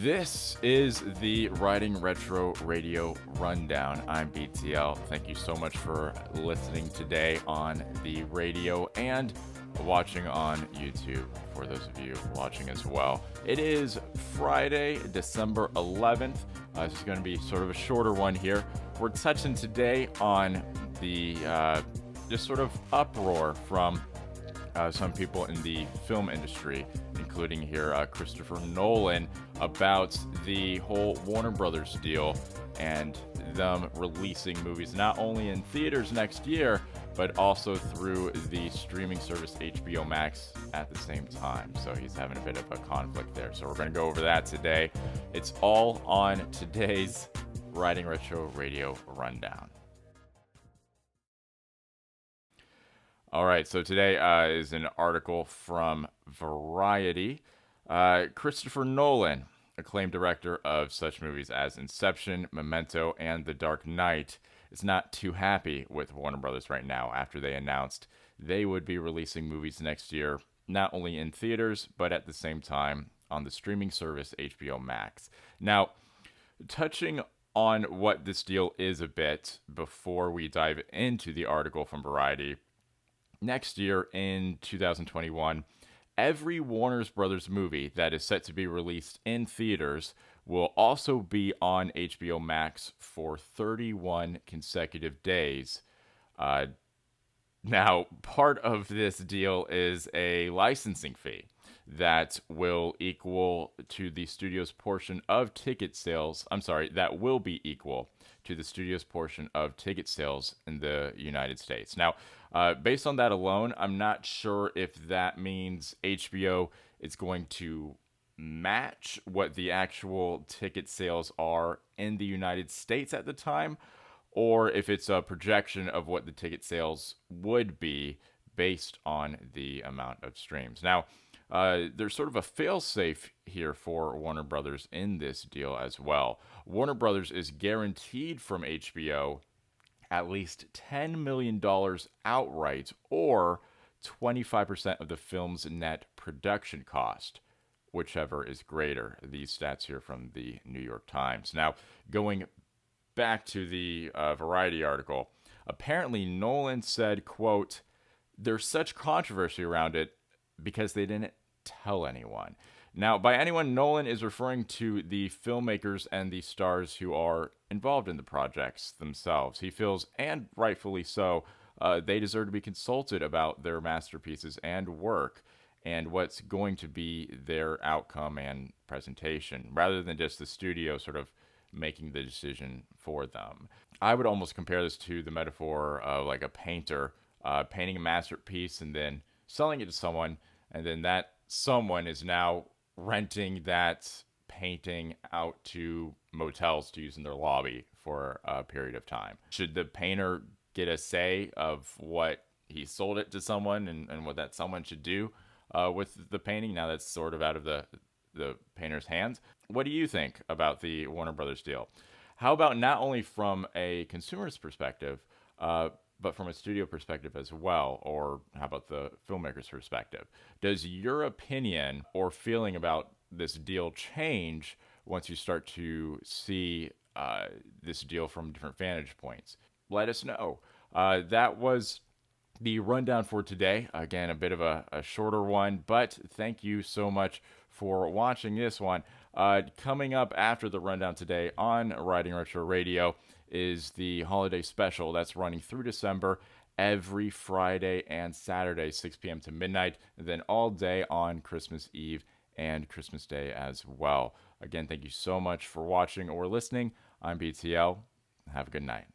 This is the Writing Retro Radio Rundown. I'm BTL. Thank you so much for listening today on the radio and watching on YouTube for those of you watching as well. It is Friday, December 11th. This is going to be sort of a shorter one here. We're touching today on the just sort of uproar from some people in the film industry, including here Christopher Nolan, about the whole Warner Brothers deal and them releasing movies not only in theaters next year, but also through the streaming service HBO Max at the same time. So he's having a bit of a conflict there. So we're going to go over that today. It's all on today's Writing Retro Radio Rundown. All right, so today is an article from Variety. Christopher Nolan, acclaimed director of such movies as Inception, Memento, and The Dark Knight, is not too happy with Warner Brothers right now after they announced they would be releasing movies next year, not only in theaters, but at the same time on the streaming service HBO Max. Now, touching on what this deal is a bit before we dive into the article from Variety, next year in 2021, every Warner Brothers movie that is set to be released in theaters will also be on HBO Max for 31 consecutive days. Now, part of this deal is a licensing fee that will equal to the studio's portion of ticket sales. That will be equal to the studio's portion of ticket sales in the United States. Now, based on that alone, I'm not sure if that means HBO is going to match what the actual ticket sales are in the United States at the time, or if it's a projection of what the ticket sales would be based on the amount of streams. Now, there's sort of a fail-safe here for Warner Brothers in this deal as well. Warner Brothers is guaranteed from HBO at least $10 million outright, or 25% of the film's net production cost, whichever is greater. These stats here from the New York Times. Now, going back to the Variety article, apparently Nolan said, quote, "There's such controversy around it because they didn't tell anyone." Now, by anyone, Nolan is referring to the filmmakers and the stars who are involved in the projects themselves. He feels, and rightfully so, they deserve to be consulted about their masterpieces and work and what's going to be their outcome and presentation, rather than just the studio sort of making the decision for them. I would almost compare this to the metaphor of like a painter painting a masterpiece and then selling it to someone, and then that someone is now renting that painting out to motels to use in their lobby for a period of time. Should the painter get a say of what he sold it to someone and what that someone should do with the painting? Now that's sort of out of the painter's hands. What do you think about the Warner Brothers deal? How about not only from a consumer's perspective, but from a studio perspective as well? Or how about the filmmaker's perspective? Does your opinion or feeling about this deal change once you start to see this deal from different vantage points? Let us know. That was the rundown for today. Again, a bit of a shorter one, but thank you so much for watching this one. Coming up after the rundown today on Writing Retro Radio is the holiday special that's running through December every Friday and Saturday, 6 p.m. to midnight, and then all day on Christmas Eve and Christmas Day as well. Again, thank you so much for watching or listening. I'm BTL. Have a good night.